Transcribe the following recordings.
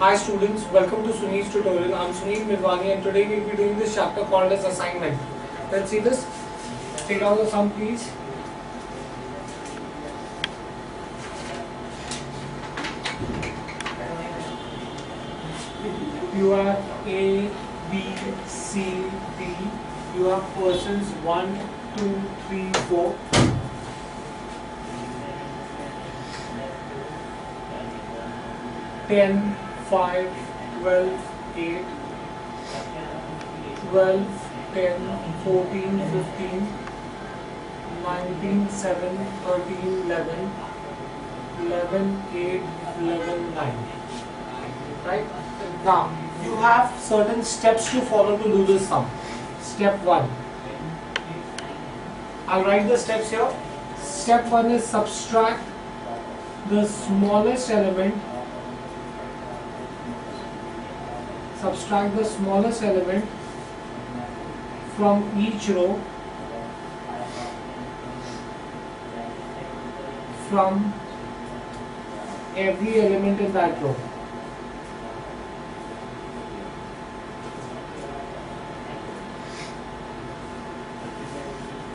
Hi students, welcome to Sunil's tutorial. I'm Sunil Mirwani and today we'll be doing this chapter called as assignment. Let's see this. Take out the sum please. You have A, B, C, D. You have persons 1, 2, 3, 4. Ten, 5, 12, 8, 12, 10, 14, 15, 19, 7, 13, 11, 11, 8, 11, 9. Right? Now, you have certain steps to follow to do this sum. Step 1. I'll write the steps here. Step 1 is subtract the smallest element. Subtract the smallest element from each row from every element in that row.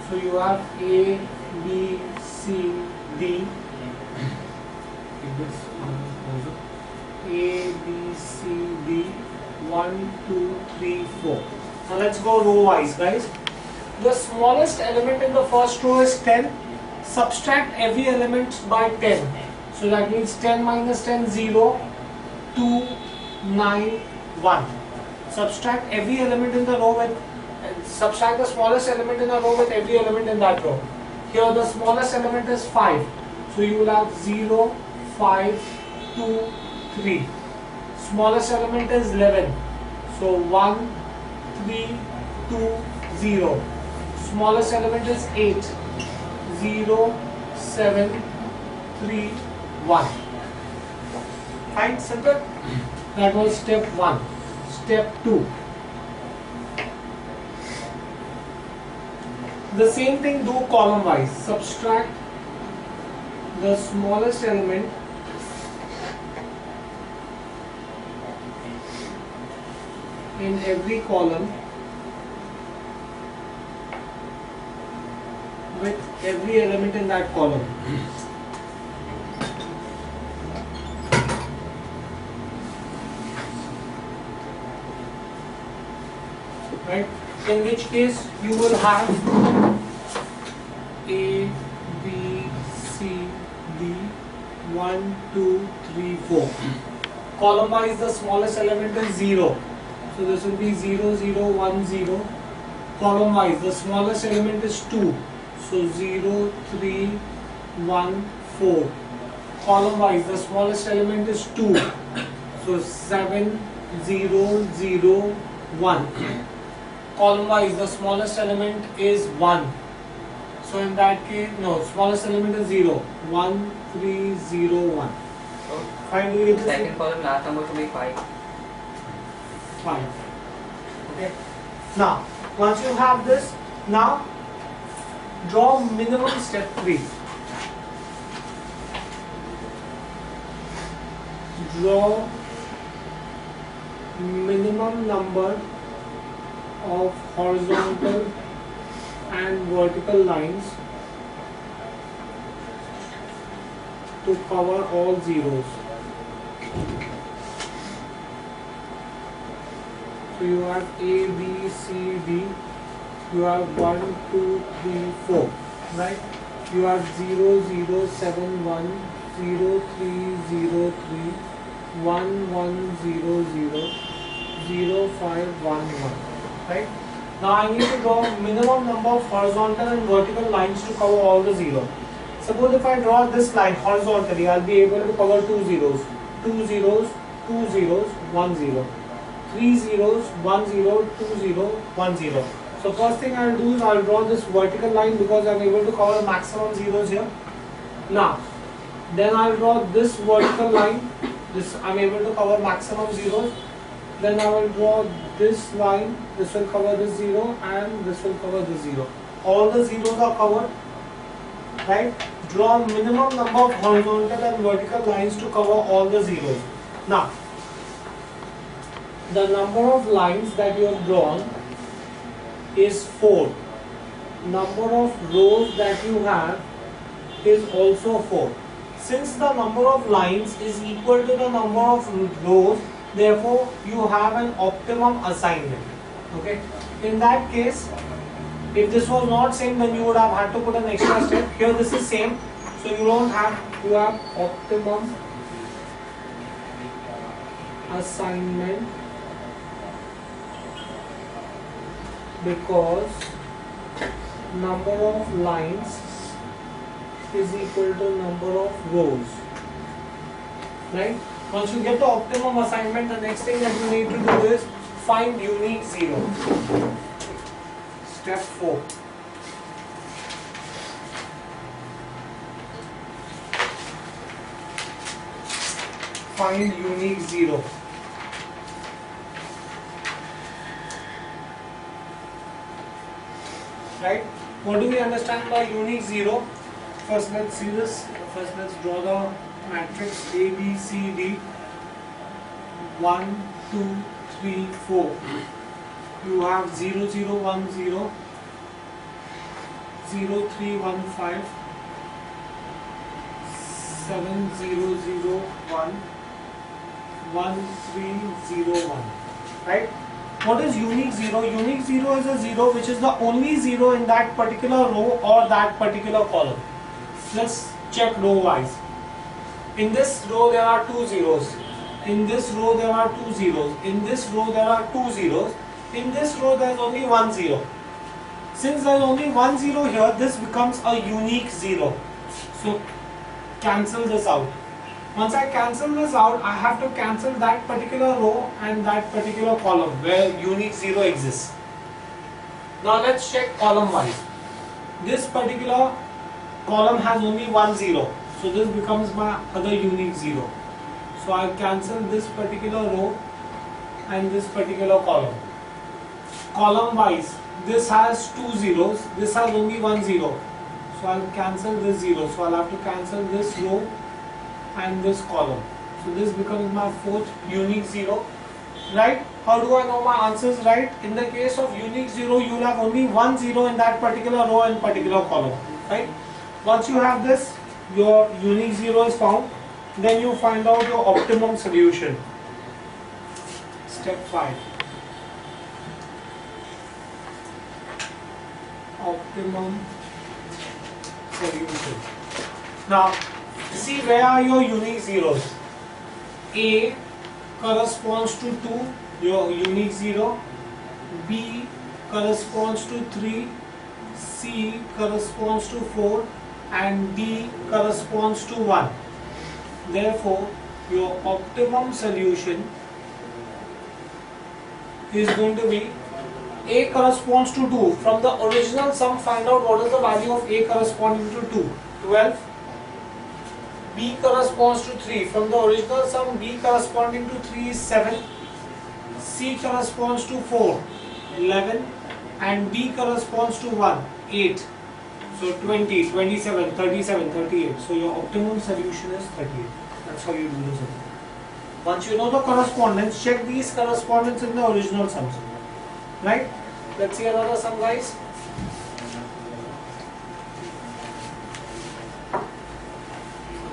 So you have A, B, C, D. A, B, C, D. 1, 2, 3, 4. Now let's go row wise, guys. The smallest element in the first row is 10. Subtract every element by 10. So that means 10 minus 10, 0, 2, 9, 1. Subtract every element in the row with subtract the smallest element in a row with every element in that row. Here the smallest element is 5. So you will have 0, 5, 2, 3. Smallest element is 11. So 1, 3, 2, 0. Smallest element is 8. 0, 7, 3, 1. Fine, simple. That was step 1. Step 2. The same thing do column wise. Subtract the smallest element in every column with every element in that column. Right? In which case you will have A, B, C, D, 1, 2, 3, 4. Column wise the smallest element is 0. So this will be 0, 0, 1, 0. Column wise the smallest element is 2. So 0, 3, 1, 4. Column wise the smallest element is 2. So 7, 0, 0, 1. Column wise the smallest element is 1. So in that case, no, smallest element is 0. 1, 3, 0, 1. So Finally, second column last number to be 5. 5. Okay. Now, once you have this, now draw minimum step 3. Draw minimum number of horizontal and vertical lines to cover all zeros. So you have A, B, C, D. You have 1, 2, 3, 4. Right? You have 0, 0, 7, 1, 0, 3, 0, 3, 1, 1, 0, 0, 0, 5, 1, 1. Right? Now I need to draw minimum number of horizontal and vertical lines to cover all the zeros. Suppose if I draw this line horizontally, I'll be able to cover 2 zeros. 2 zeros, 2 zeros, 1 0. 3 zeros, 1 0, 2 0, 1 0. So first thing I'll do is I'll draw this vertical line because I'm able to cover maximum zeros here. Now, then I'll draw this vertical line. This I'm able to cover maximum zeros. Then I will draw this line. This will cover this 0 and this will cover this 0. All the zeros are covered. Right? Draw minimum number of horizontal and vertical lines to cover all the zeros. Now, the number of lines that you have drawn is 4. Number of rows that you have is also 4. Since the number of lines is equal to the number of rows, therefore you have an optimum assignment. Okay. In that case, if this was not same, then you would have had to put an extra step. Here this is same, so you don't have to have optimum assignment because number of lines is equal to number of rows. Right? Once you get the optimum assignment, the next thing that you need to do is find unique zero. Step 4. Find unique zero. Right? What do we understand by unique zero? First let's see this. First let's draw the matrix A, B, C, D. 1, 2, 3, 4. You have 0, 0, 1, 0, 0, 3, 1, 5, 7, 0, 0, 1, 1, 3, 0, 1. Right? What is unique zero? Unique zero is a zero which is the only zero in that particular row or that particular column. Let's check row wise. In this row there are 2 zeros. In this row there are 2 zeros. In this row there are 2 zeros. In this row there is only 1 zero. Since there is only 1 zero here, this becomes a unique zero. So cancel this out. Once I cancel this out, I have to cancel that particular row and that particular column where unique zero exists. Now let's check column wise. This particular column has only 1 0. So this becomes my other unique zero. So I'll cancel this particular row and this particular column. Column wise, this has 2 zeros, this has only 1 0. So I'll cancel this 0. So I'll have to cancel this row and this column. So this becomes my 4th unique zero. Right? How do I know my answer is right? In the case of unique zero, you will have only 1 0 in that particular row and particular column. Right? Once you have this, your unique zero is found. Then you find out your optimum solution. Step 5. Optimum solution. Now, see where are your unique zeros. A corresponds to 2, your unique zero. B corresponds to 3. C corresponds to 4. And D corresponds to 1. Therefore, your optimum solution is going to be A corresponds to 2. From the original sum, find out what is the value of A corresponding to 2. 12. B corresponds to 3. From the original sum, B corresponding to 3 is 7. C corresponds to 4. 11. And D corresponds to 1. 8. So 20, 27, 37, 38. So your optimum solution is 38. That's how you do this. Once you know the correspondence, check these correspondence in the original sums. Right? Let's see another sum, guys.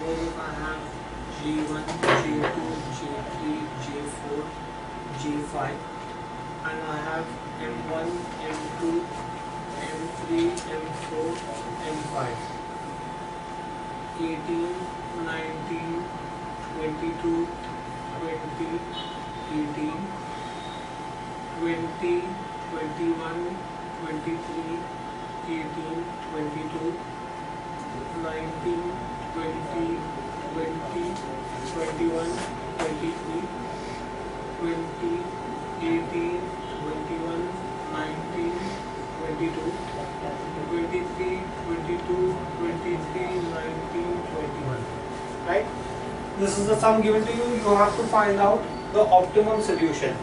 Suppose if I have G1, G2, G3, G4, G5, and I have M1, M2, M3, M4, M5, 18, 19, 22, 20, 18, 20, 21, 23, 18, 22, 19, 20, 20, 21, 23, 20, 18, 21, 19, 22, 23, 22, 23, 19, 21. Right? This is the sum given to you. You have to find out the optimum solution.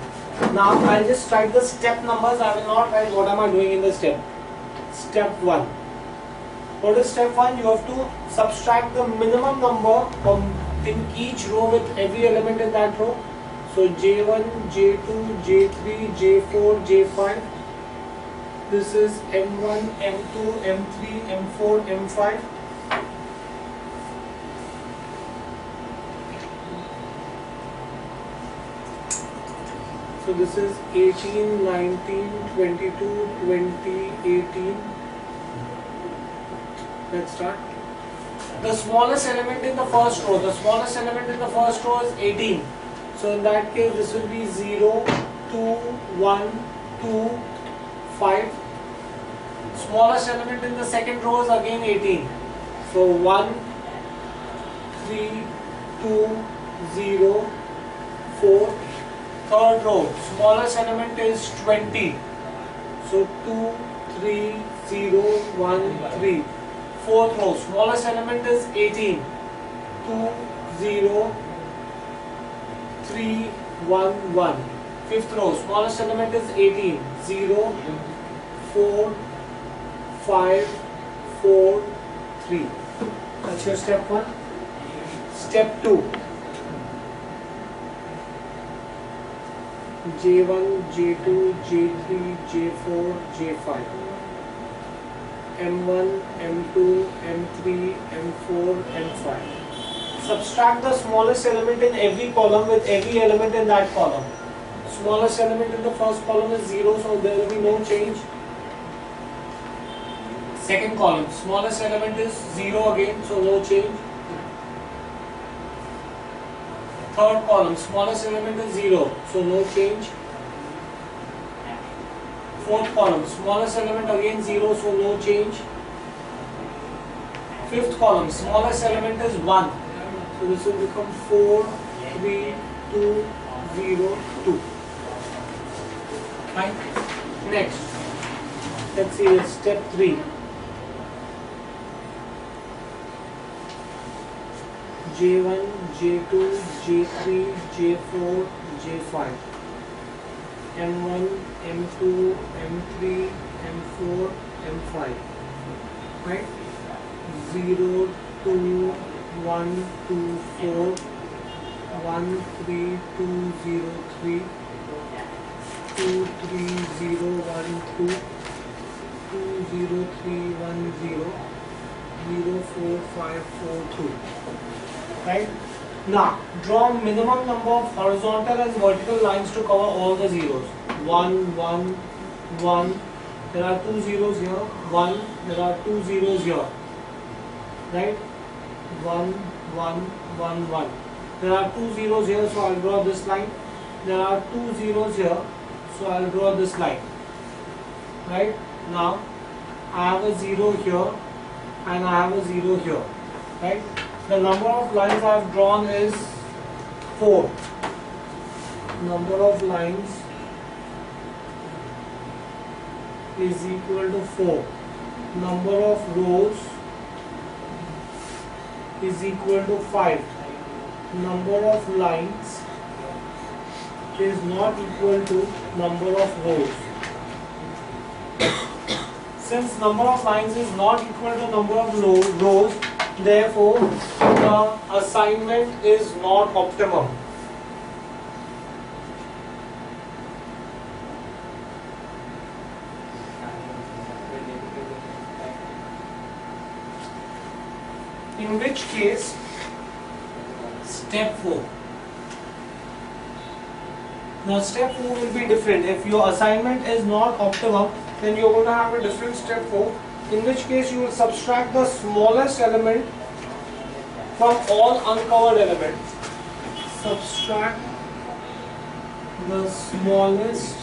Now I'll just write the step numbers. I will not write what am I doing in the step. Step 1. What is step 1? You have to subtract the minimum number from in each row with every element in that row. So J1, J2, J3, J4, J5. This is M1, M2, M3, M4, M5. So this is 18, 19, 22, 20, 18. Let's start. The smallest element in the first row. The smallest element in the first row is 18. So in that case, this will be 0, 2, 1, 2, 5. Smallest element in the second row is again 18. So 1, 3, 2, 0, 4. Third row, smallest element is 20. So 2, 3, 0, 1, 3. Fourth row, smallest element is 18. 2, 0, 3, 1, 1. Fifth row, smallest element is 18. 0, 4, 5, 4, 3. That's your step 1. Step 2. J1, J2, J3, J4, J5. M1, M2, M3, M4, M5. Subtract the smallest element in every column with every element in that column. Smallest element in the first column is 0, so there will be no change. Second column, smallest element is 0 again, so no change. Third column, smallest element is 0, so no change. Fourth column, smallest element again 0, so no change. Fifth column, smallest element is 1, so this will become 4, 3, 2, 0, 2. Fine. Next, let's see this step 3. J1, J2, J3, J4, J5. M1, M2, M3, M4, M5. Right? 0, 2, 1, 2, 4, 1, 3, 2, 0, 3, 2, 3, 0, 1, 2, 2, 0, 3, 1, 0, 0, 4, 5, 4, 2. Right? Now, draw minimum number of horizontal and vertical lines to cover all the zeros. 1, 1, 1. There are 2 zeros here. 1. There are 2 zeros here. Right? 1, 1, 1, 1. There are 2 zeros here, so I'll draw this line. There are 2 zeros here, so I'll draw this line. Right? Now, I have a 0 here and I have a 0 here. Right? The number of lines I have drawn is 4. Number of lines is equal to 4. Number of rows is equal to 5. Number of lines is not equal to number of rows. Since number of lines is not equal to number of rows, therefore the assignment is not optimum. In which case, step 4. Now step 4 will be different. If your assignment is not optimum, then you are going to have a different step 4. In which case you will subtract the smallest element from all uncovered elements. Subtract the smallest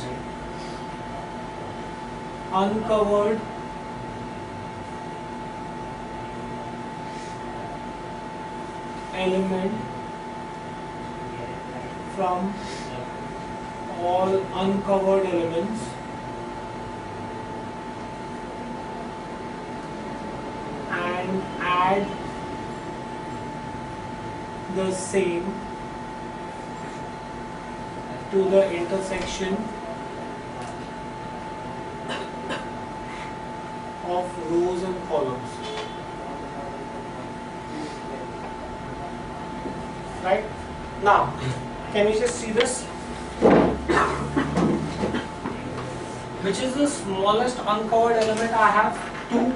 uncovered element from all uncovered elements and add the same to the intersection of rows and columns. Right? Now, Can you just see this? Which is the smallest uncovered element I have? 2.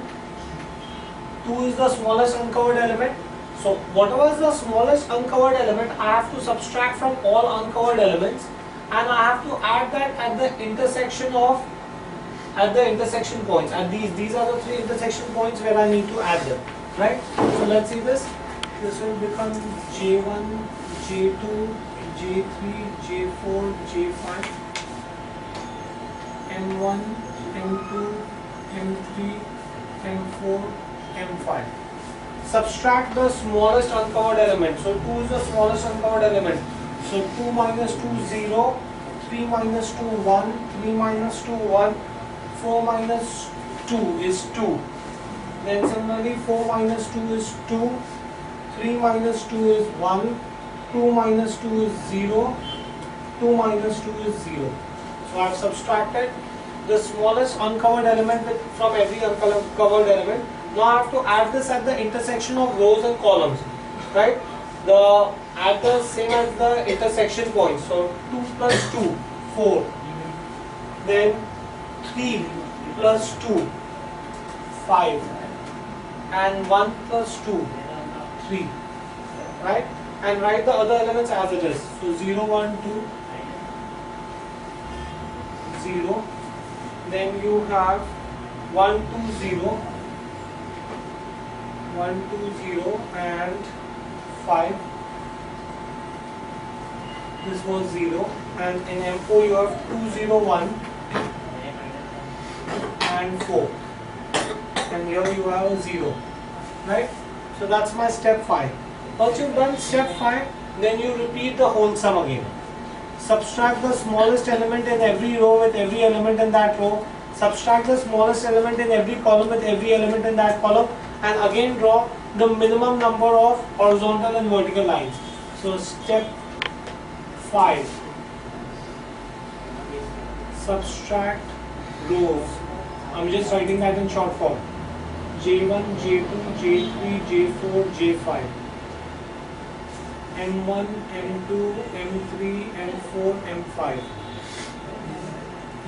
2 is the smallest uncovered element. So whatever is the smallest uncovered element, I have to subtract from all uncovered elements, and I have to add that at the intersection points. And these are the 3 intersection points where I need to add them, right? So let's see this. This will become J1, J2, J3, J4, J5, M1, M2, M3, M4, M5. Subtract the smallest uncovered element. So 2 is the smallest uncovered element. So 2 minus 2 0, 3 minus 2 1, 3 minus 2 1, 4 minus 2 is 2. Then similarly 4 minus 2 is 2, 3 minus 2 is 1, 2 minus 2 is 0, 2 minus 2 is 0. So I have subtracted the smallest uncovered element from every uncovered element. Now I have to add this at the intersection of rows and columns, right? At the same as the intersection points. So 2 plus 2, 4. Then 3 plus 2, 5. And 1 plus 2, 3. Right? And write the other elements as it is. So 0, 1, 2, 0. Then you have 1, 2, 0. 1, 2, 0 and 5. This was 0. And in M4 you have 2, 0, 1 and 4. And here you have a 0. Right? So that's my step 5. Once you've done step 5, then you repeat the whole sum again. Subtract the smallest element in every row with every element in that row. Subtract the smallest element in every column with every element in that column. And again draw the minimum number of horizontal and vertical lines. So step 5. Subtract rows. I'm just writing that in short form. J1, J2, J3, J4, J5. M1, M2, M3, M4, M5.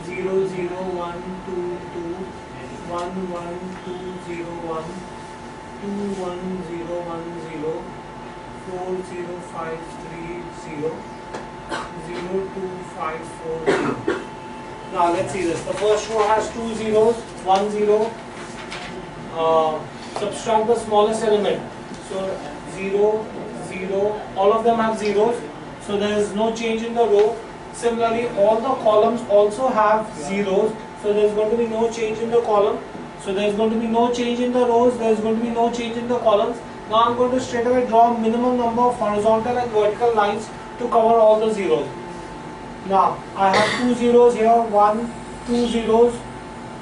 0, 0, 1, 2, 2, 1, 1, 2, 0, 1, 2, 1, 0, 1, 0, 4, 0, 5, 3, 0, 0, 2, 5, 4, 0. Now let's see this. The first row has 2 zeros, 1 0. Subtract the smallest element. So 0, 0, all of them have zeros. So there is no change in the row. Similarly, all the columns also have zeros. So there is going to be no change in the column. So there is going to be no change in the rows. There is going to be no change in the columns. Now I am going to straight away draw a minimum number of horizontal and vertical lines to cover all the zeros. Now I have 2 zeros here. 1, 2 zeros,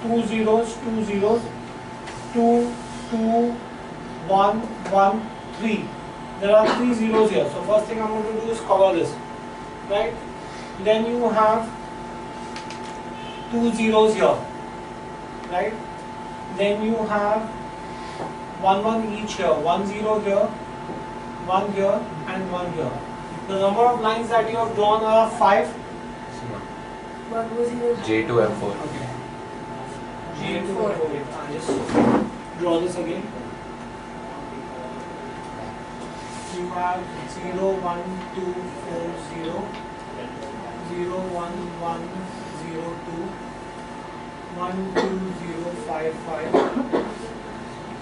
2 zeros, 2 zeros, 2, 2, 1, 1, 3. There are 3 zeros here. So first thing I am going to do is cover this. Right? Then you have 2 zeros here. Right? Then you have 1, 1 each here. 1 0 here, 1 here and 1 here. The number of lines that you have drawn are 5. J2 M4. Okay. J2 M4. I'll just draw this again. You have 0, 1, 2, 4, 0, 0, 1, 1, 0, 2, 1, 2, 0, 5, 5,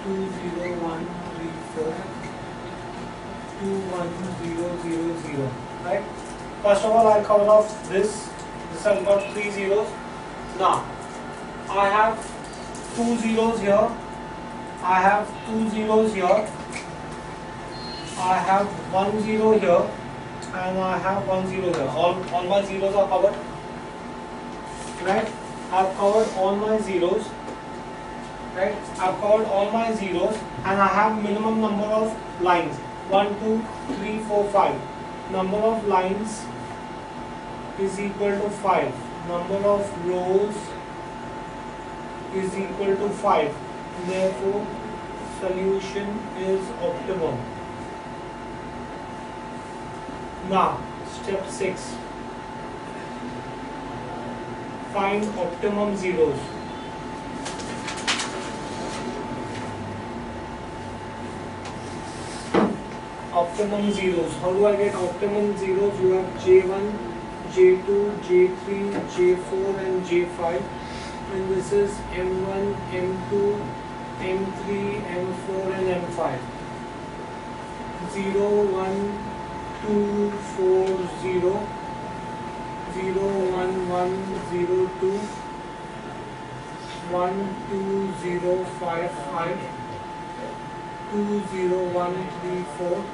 2, 0, 1, 3, 4, 2, 1, 0, 0, 0. Right? First of all, I'll cover off this. This has got 3 zeros. Now, I have 2 zeros here. I have 2 zeros here. I have 1 0 here. And I have 1 0 here. All my zeros are covered. Right? I've covered all my zeros. Right? I've covered all my zeros. And I have minimum number of lines. 1, 2, 3, 4, 5. Number of lines is equal to 5. Number of rows is equal to 5. Therefore, solution is optimum. Now, Step 6. Find optimum zeros. Optimum zeros. How do I get optimum zeros? You have J1, J2, J3, J4 and J5. And this is M1, M2, M3, M4 and M5. 0, 1, 2, 4, 0, 0, 1, 1, 0, 2, 1, 2, 0, 5, 5, 2, 0, 1, 3, 4,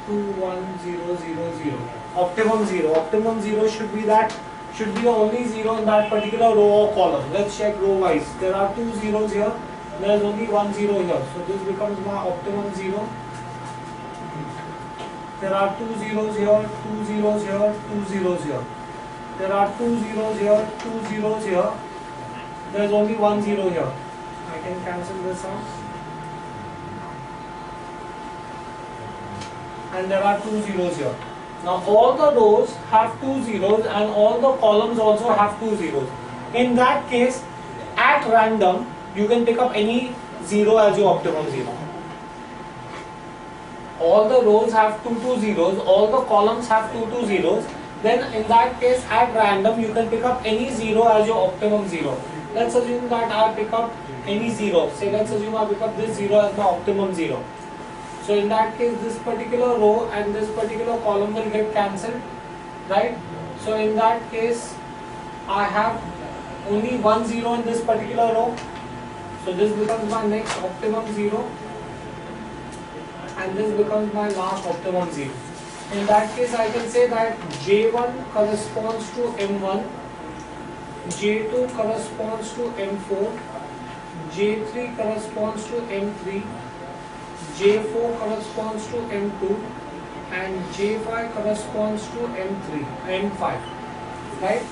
2, 1, 0, 0, 0. Optimum zero. Optimum zero should be the only zero in that particular row or column. Let's check row wise. There are 2 zeros here. There is only 1 0 here. So this becomes my optimum zero. There are 2 zeros here, 2 zeros here, 2 zeros here. There are 2 zeros here, 2 zeros here. There is only 1 0 here. I can cancel this out. And there are 2 zeros here. Now all the rows have 2 zeros and all the columns also have 2 zeros. In that case, at random, you can pick up any zero as your optimum zero. All the rows have 2 zeros, all the columns have 2 zeros. Then in that case, at random, you can pick up any zero as your optimum zero. Let's assume that I pick up any zero. Say let's assume I pick up this zero as my optimum zero. So in that case, this particular row and this particular column will get cancelled, right? So in that case, I have only 1 0 in this particular row. So this becomes my next optimum zero, and this becomes my last optimum zero. In that case, I can say that J1 corresponds to M1, J2 corresponds to M4, J3 corresponds to M3, J4 corresponds to M2 and J5 corresponds to M5, right?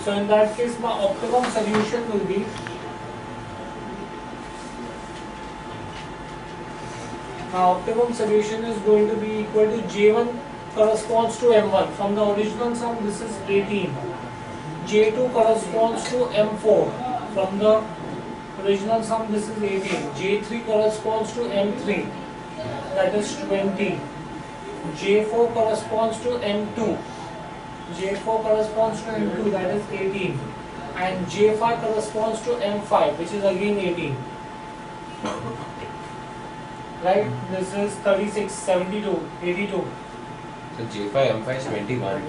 So in that case, my optimum solution will be is going to be equal to J1 corresponds to M1. From the original sum, this is 18. J2 corresponds to M4. From the original sum, this is 18. J3 corresponds to M3. That is 20. J4 corresponds to M2. J4 corresponds to M2, that is 18. And J5 corresponds to M5, which is again 18. Right? This is 36, 72, 82. So J5, M5 is 21.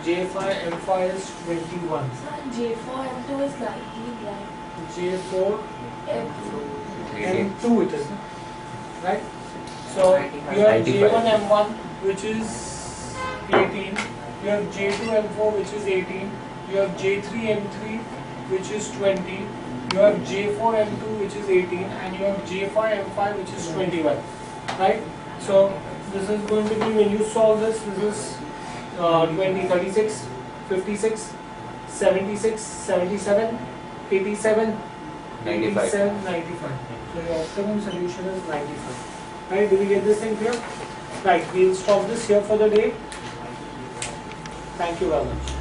J5, M5 is 21. J4, M2 is 19, right? J4, M2. M2 it is. Right? So you have J1, M1, which is 18. You have J2, M4, which is 18. You have J3, M3, which is 20. You have J4, M2, which is 18. And you have J5, M5, which is 21. Right? So this is going to be, when you solve this is 20, 36, 56, 76, 77, 87, 95. 87, 95. So your optimum solution is 95. Right, do we get this thing clear? Right, we'll stop this here for the day. Thank you very much.